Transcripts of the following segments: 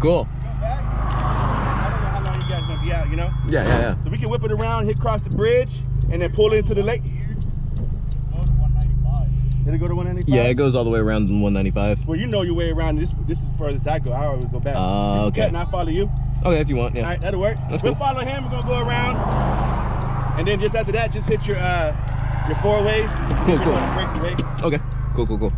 Cool. Go back. I don't know how long you guys gonna be out, you know? Yeah. So we can whip it around, hit across the bridge, and then pull into the lake. Go to 195. Did it go to 195? Yeah, it goes all the way around 195. Well, you know your way around. This is furthest I go. I always go back. Okay. And I follow you. Okay, if you want, yeah. All right, that'll work. That's We'll cool. follow him. We're gonna go around, and then just after that, just hit your four ways. Cool. Break the way. Okay, cool.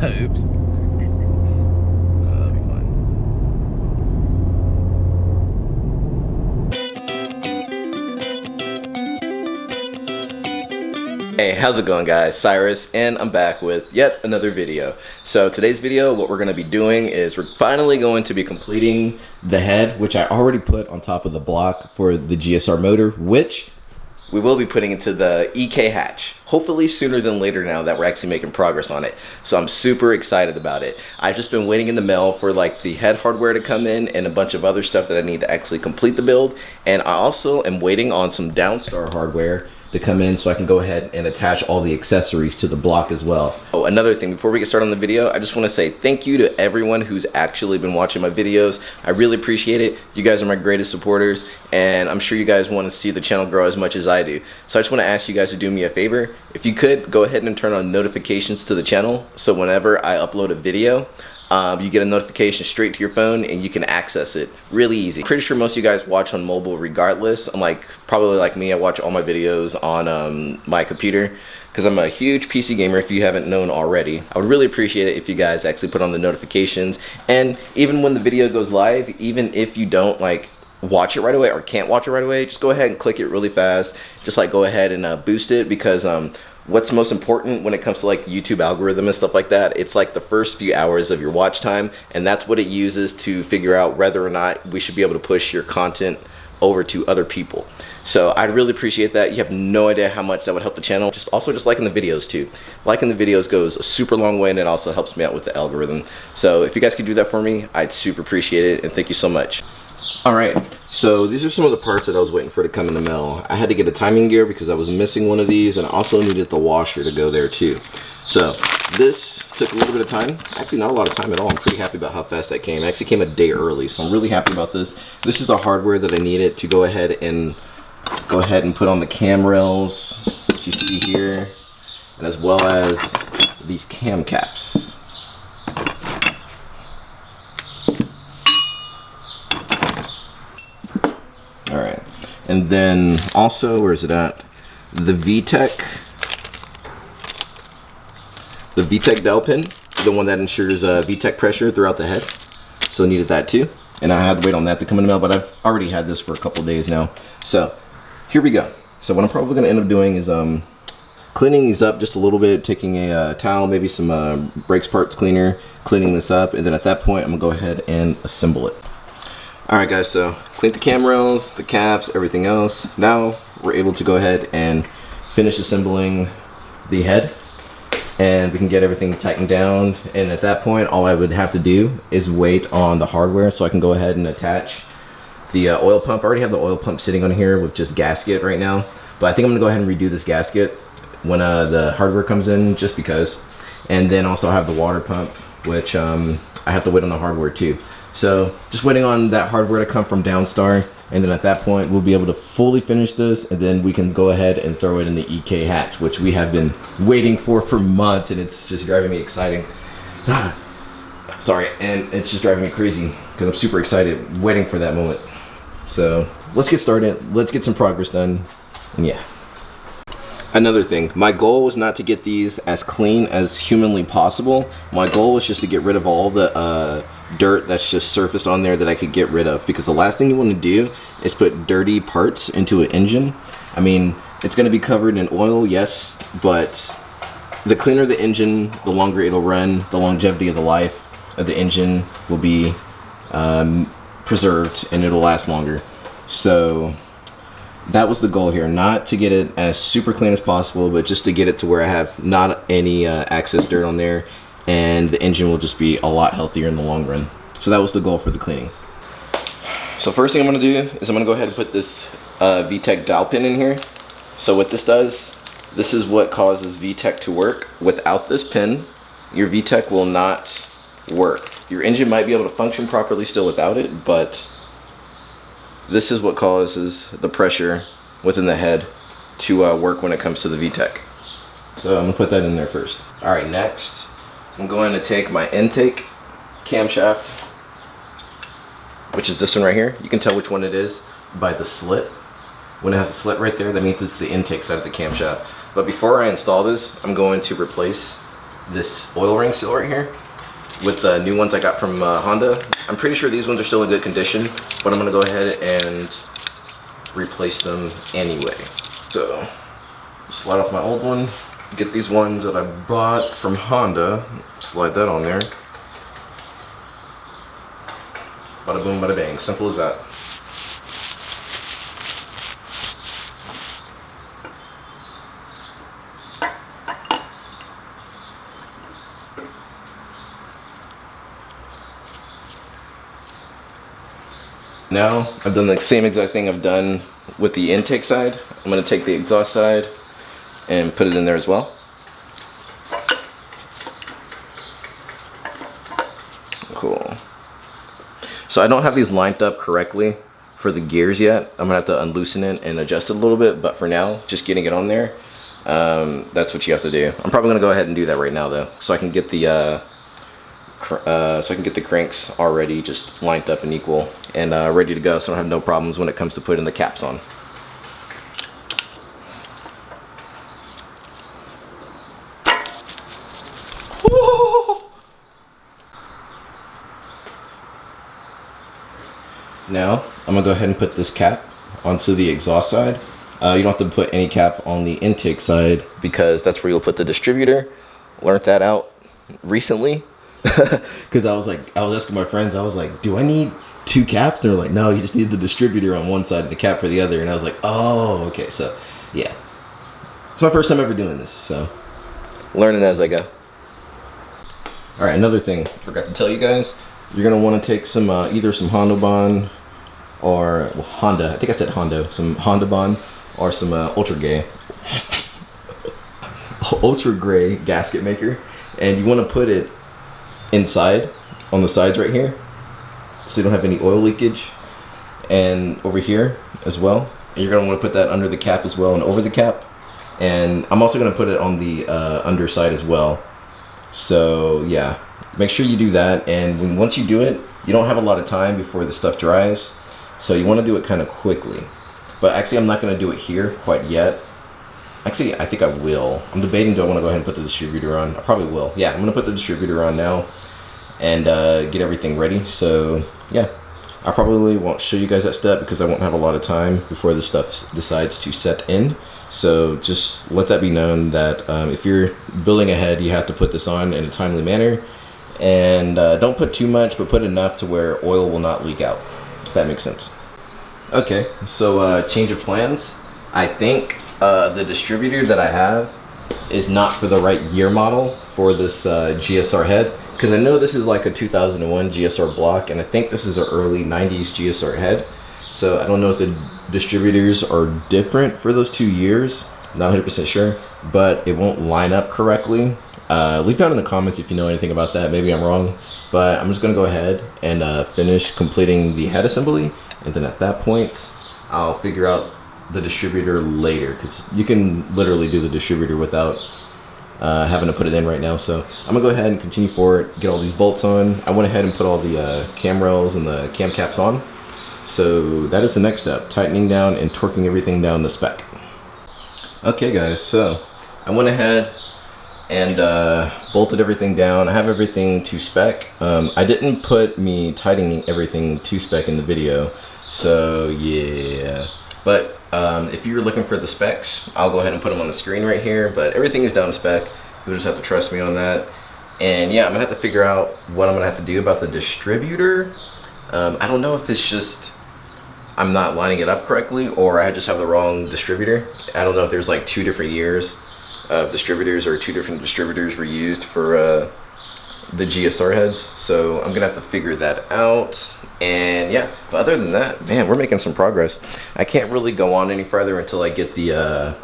Oops. That'll be fine. Hey, how's it going, guys? Cyrus, and I'm back with yet another video. So today's video, what we're going to be doing is we're finally going to be completing the head, which I already put on top of the block for the GSR motor, which we will be putting into the EK hatch, hopefully sooner than later now that we're actually making progress on it. So I'm super excited about it. I've just been waiting in the mail for like the head hardware to come in and a bunch of other stuff that I need to actually complete the build. And I also am waiting on some Downstar hardware to come in so I can go ahead and attach all the accessories to the block as well. Oh, another thing, before we get started on the video, I just want to say thank you to everyone who's actually been watching my videos. I really appreciate it. You guys are my greatest supporters, and I'm sure you guys want to see the channel grow as much as I do. So I just want to ask you guys to do me a favor. If you could, go ahead and turn on notifications to the channel, so whenever I upload a video, you get a notification straight to your phone and you can access it really easy. Pretty sure most of you guys watch on mobile regardless. I'm like, probably like me, I watch all my videos on my computer because I'm a huge PC gamer, if you haven't known already. I would really appreciate it if you guys actually put on the notifications, and even when the video goes live, even if you don't like watch it right away or can't watch it right away, just go ahead and click it really fast. Just like go ahead and boost it, because what's most important when it comes to like YouTube algorithm and stuff like that, it's like the first few hours of your watch time, and that's what it uses to figure out whether or not we should be able to push your content over to other people. So I'd really appreciate that. You have no idea how much that would help the channel. Just liking the videos too. Liking the videos goes a super long way, and it also helps me out with the algorithm. So if you guys could do that for me, I'd super appreciate it, and thank you so much. Alright, so these are some of the parts that I was waiting for to come in the mail. I had to get a timing gear because I was missing one of these, and I also needed the washer to go there too. So this took a little bit of time. Actually, not a lot of time at all. I'm pretty happy about how fast that came. It actually came a day early, so I'm really happy about this. This is the hardware that I needed to go ahead and put on the cam rails that you see here, and as well as these cam caps. Alright, and then also, where is it at? The VTEC dowel pin, the one that ensures VTEC pressure throughout the head. So needed that too, and I had to wait on that to come in the mail, but I've already had this for a couple days now. So here we go. So what I'm probably going to end up doing is cleaning these up just a little bit, taking a towel, maybe some brakes parts cleaner, cleaning this up, and then at that point I'm going to go ahead and assemble it. Alright guys, so cleaned the cam rails, the caps, everything else. Now we're able to go ahead and finish assembling the head, and we can get everything tightened down. And at that point, all I would have to do is wait on the hardware so I can go ahead and attach the oil pump. I already have the oil pump sitting on here with just gasket right now, but I think I'm gonna go ahead and redo this gasket when the hardware comes in, just because. And then also have the water pump, which I have to wait on the hardware too. So just waiting on that hardware to come from Downstar, and then at that point we'll be able to fully finish this, and then we can go ahead and throw it in the EK hatch, which we have been waiting for months, and it's just driving me exciting. Sorry, and it's just driving me crazy because I'm super excited waiting for that moment. So let's get started, let's get some progress done, and yeah. Another thing, my goal was not to get these as clean as humanly possible. My goal was just to get rid of all the dirt that's just surfaced on there that I could get rid of, because the last thing you want to do is put dirty parts into an engine. I mean, it's going to be covered in oil, yes, but the cleaner the engine, the longer it'll run, the longevity of the life of the engine will be preserved, and it'll last longer. So that was the goal here, not to get it as super clean as possible, but just to get it to where I have not any excess dirt on there, and the engine will just be a lot healthier in the long run. So that was the goal for the cleaning. So first thing I'm going to do is I'm going to go ahead and put this VTEC dowel pin in here. So what this does, this is what causes VTEC to work. Without this pin, your VTEC will not work. Your engine might be able to function properly still without it, but this is what causes the pressure within the head to work when it comes to the VTEC. So I'm gonna put that in there first. All right, next, I'm going to take my intake camshaft, which is this one right here. You can tell which one it is by the slit. When it has a slit right there, that means it's the intake side of the camshaft. But before I install this, I'm going to replace this oil ring seal right here with the new ones I got from Honda. I'm pretty sure these ones are still in good condition, but I'm gonna go ahead and replace them anyway. So, slide off my old one, get these ones that I bought from Honda, slide that on there. Bada boom, bada bang, simple as that. Now, I've done the same exact thing I've done with the intake side. I'm going to take the exhaust side and put it in there as well. Cool. So I don't have these lined up correctly for the gears yet. I'm going to have to unloosen it and adjust it a little bit, but for now, just getting it on there, that's what you have to do. I'm probably going to go ahead and do that right now though, so I can get the cranks already just lined up and equal and ready to go, so I don't have no problems when it comes to putting the caps on. Now I'm gonna go ahead and put this cap onto the exhaust side. You don't have to put any cap on the intake side because that's where you'll put the distributor. Learned that out recently. Because I was asking my friends, I was like, do I need two caps? They're like, no, you just need the distributor on one side and the cap for the other. And I was like, oh, okay. So yeah, it's my first time ever doing this, so learning as I go. All right, another thing I forgot to tell you guys, you're gonna want to take some either some Honda Bond or Honda, I think I said Hondo, some Honda Bond or some ultra gray gasket maker, and you want to put it inside on the sides right here so you don't have any oil leakage, and over here as well. And you're going to want to put that under the cap as well and over the cap, and I'm also going to put it on the underside as well. So yeah, make sure you do that, and once you do it, you don't have a lot of time before the stuff dries, so you want to do it kind of quickly. But actually I'm not going to do it here quite yet. Actually, I think I will. I'm debating, do I want to go ahead and put the distributor on? I probably will. Yeah, I'm going to put the distributor on now and get everything ready. So yeah, I probably won't show you guys that step because I won't have a lot of time before the stuff decides to set in. So just let that be known that if you're building ahead, you have to put this on in a timely manner. And don't put too much, but put enough to where oil will not leak out, if that makes sense. Okay, so change of plans. I think the distributor that I have is not for the right year model for this GSR head, because I know this is like a 2001 GSR block, and I think this is an early 90s GSR head. So I don't know if the distributors are different for those 2 years. Not 100% sure, but it won't line up correctly. Leave down in the comments if you know anything about that. Maybe I'm wrong, but I'm just gonna go ahead and finish completing the head assembly, and then at that point I'll figure out the distributor later, because you can literally do the distributor without having to put it in right now. So I'm gonna go ahead and continue forward, get all these bolts on. I went ahead and put all the cam rails and the cam caps on. So that is the next step, tightening down and torquing everything down to spec. Okay guys, so I went ahead and bolted everything down. I have everything to spec. I didn't put me tightening everything to spec in the video, so yeah. But if you're looking for the specs, I'll go ahead and put them on the screen right here, but everything is down to spec. You'll just have to trust me on that. And yeah, I'm gonna have to figure out what I'm gonna have to do about the distributor. I don't know if it's just I'm not lining it up correctly, or I just have the wrong distributor. I don't know if there's like 2 different years of distributors, or 2 different distributors were used for the GSR heads. So I'm gonna have to figure that out. And yeah, but other than that, man, we're making some progress. I can't really go on any further until I get the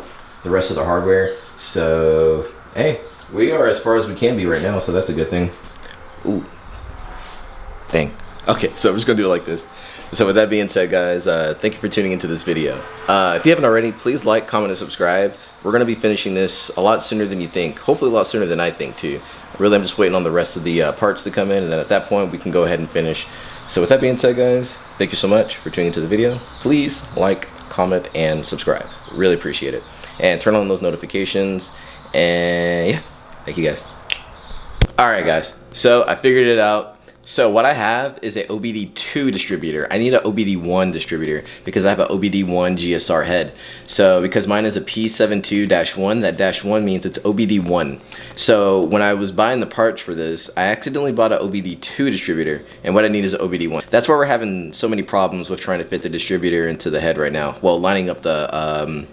rest of the hardware. So hey, we are as far as we can be right now, so that's a good thing. Ooh, dang. Okay, so I'm just gonna do it like this. So with that being said, guys, thank you for tuning into this video. If you haven't already, please like, comment, and subscribe. We're gonna be finishing this a lot sooner than you think. Hopefully a lot sooner than I think too. Really, I'm just waiting on the rest of the parts to come in, and then at that point we can go ahead and finish. So with that being said, guys, thank you so much for tuning into the video. Please like, comment, and subscribe. Really appreciate it. And turn on those notifications. And yeah, thank you guys. All right, guys, so I figured it out. So what I have is a OBD2 distributor. I need an OBD1 distributor because I have an OBD1 GSR head. So because mine is a P72-1, that -1 means it's OBD1. So when I was buying the parts for this, I accidentally bought an OBD2 distributor, and what I need is an OBD1. That's why we're having so many problems with trying to fit the distributor into the head right now. Well, lining up the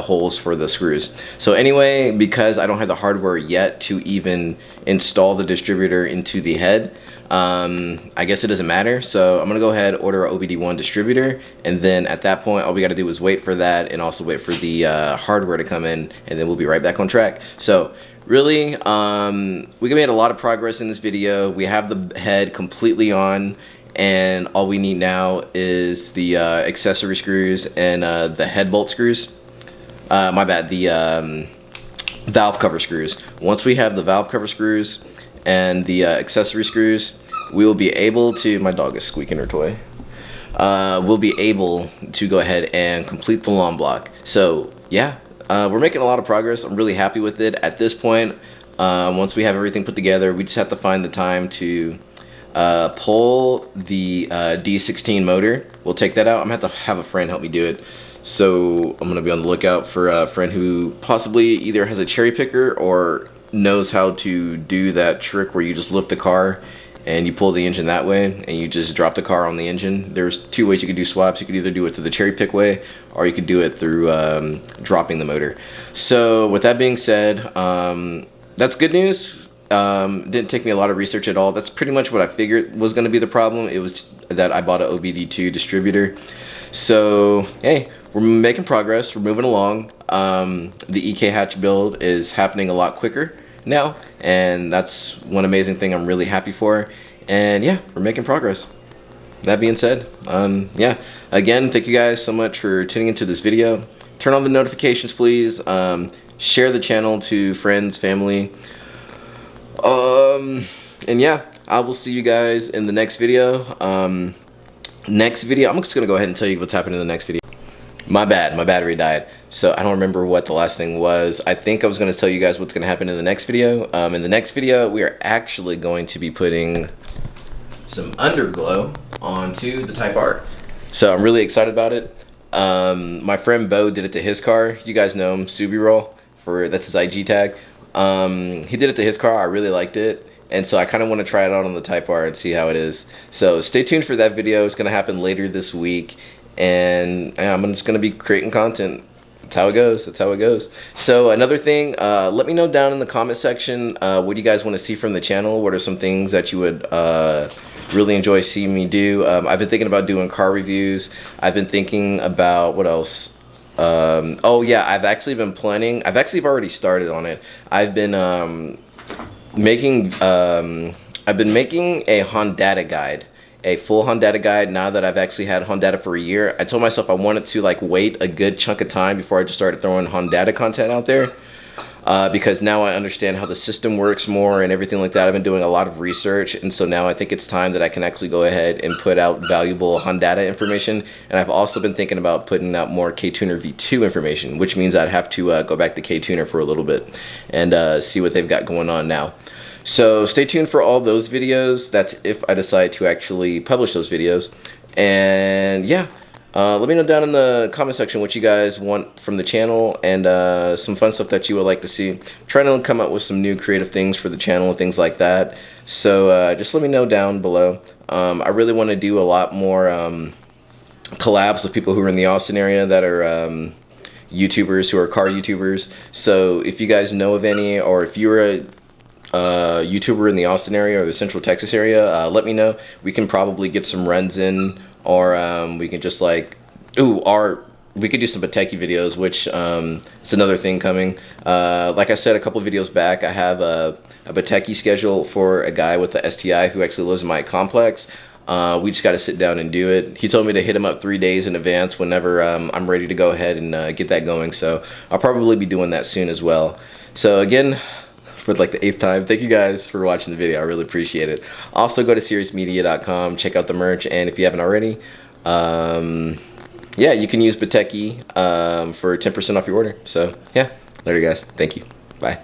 holes for the screws. So anyway, because I don't have the hardware yet to even install the distributor into the head, I guess it doesn't matter. So I'm gonna go ahead, order an OBD1 distributor, and then at that point all we gotta do is wait for that, and also wait for the hardware to come in, and then we'll be right back on track. So really, we made a lot of progress in this video. We have the head completely on, and all we need now is the accessory screws and the head bolt screws. My bad, the valve cover screws. Once we have the valve cover screws and the accessory screws, we will be able to, my dog is squeaking her toy, we'll be able to go ahead and complete the lawn block. So yeah, we're making a lot of progress. I'm really happy with it at this point. Once we have everything put together, we just have to find the time to pull the D16 motor. We'll take that out. I'm gonna have to have a friend help me do it. So I'm gonna be on the lookout for a friend who possibly either has a cherry picker or knows how to do that trick where you just lift the car and you pull the engine that way and you just drop the car on the engine. There's 2 ways you could do swaps. You could either do it through the cherry pick way, or you could do it through dropping the motor. So with that being said, that's good news. Didn't take me a lot of research at all. That's pretty much what I figured was going to be the problem. It was that I bought an OBD2 distributor. So hey, we're making progress. We're moving along. The EK hatch build is happening a lot quicker now, and that's one amazing thing I'm really happy for. And yeah, we're making progress. That being said, yeah, again, thank you guys so much for tuning into this video. Turn on the notifications, please. Share the channel to friends, family. And yeah, I will see you guys in the next video. Next video, I'm just gonna go ahead and tell you what's happening in the next video. My bad, my battery died, so I don't remember what the last thing was. I think I was gonna tell you guys what's gonna happen in the next video. In the next video, we are actually going to be putting some underglow onto the Type R. So I'm really excited about it. My friend Bo did it to his car. You guys know him, Subiroll, that's his IG tag. He did it to his car. I really liked it, and so I kind of want to try it out on the Type R and see how it is. So stay tuned for that video. It's going to happen later this week, and I'm just gonna be creating content. That's how it goes. That's how it goes. So another thing, let me know down in the comment section, what do you guys want to see from the channel? What are some things that you would really enjoy seeing me do? I've been thinking about doing car reviews. I've been thinking about what else. Oh yeah, I've already started on it. I've been making a Hondata guide, a full Hondata guide. Now that I've actually had Hondata for a year, I told myself I wanted to like wait a good chunk of time before I just started throwing Hondata content out there, because now I understand how the system works more and everything like that. I've been doing a lot of research, and so now I think it's time that I can actually go ahead and put out valuable Hondata information. And I've also been thinking about putting out more K-Tuner V2 information, which means I'd have to go back to K-Tuner for a little bit and see what they've got going on now. So stay tuned for all those videos. That's if I decide to actually publish those videos. And yeah, let me know down in the comment section what you guys want from the channel, and some fun stuff that you would like to see. I'm trying to come up with some new creative things for the channel and things like that. So just let me know down below. I really want to do a lot more collabs with people who are in the Austin area that are YouTubers, who are car YouTubers. So if you guys know of any, or if you're a YouTuber in the Austin area or the Central Texas area, let me know. We can probably get some runs in, or we can just like, we could do some Bateki videos, which it's another thing coming. Like I said a couple videos back, I have a Bateki schedule for a guy with the STI who actually lives in my complex. We just got to sit down and do it. He told me to hit him up 3 days in advance whenever I'm ready to go ahead and get that going. So I'll probably be doing that soon as well. So again, for like the 8th time, thank you guys for watching the video. I really appreciate it. Also, go to SeriousMedia.com, check out the merch, and if you haven't already, yeah, you can use Bateki for 10% off your order. So yeah, later guys. Thank you. Bye.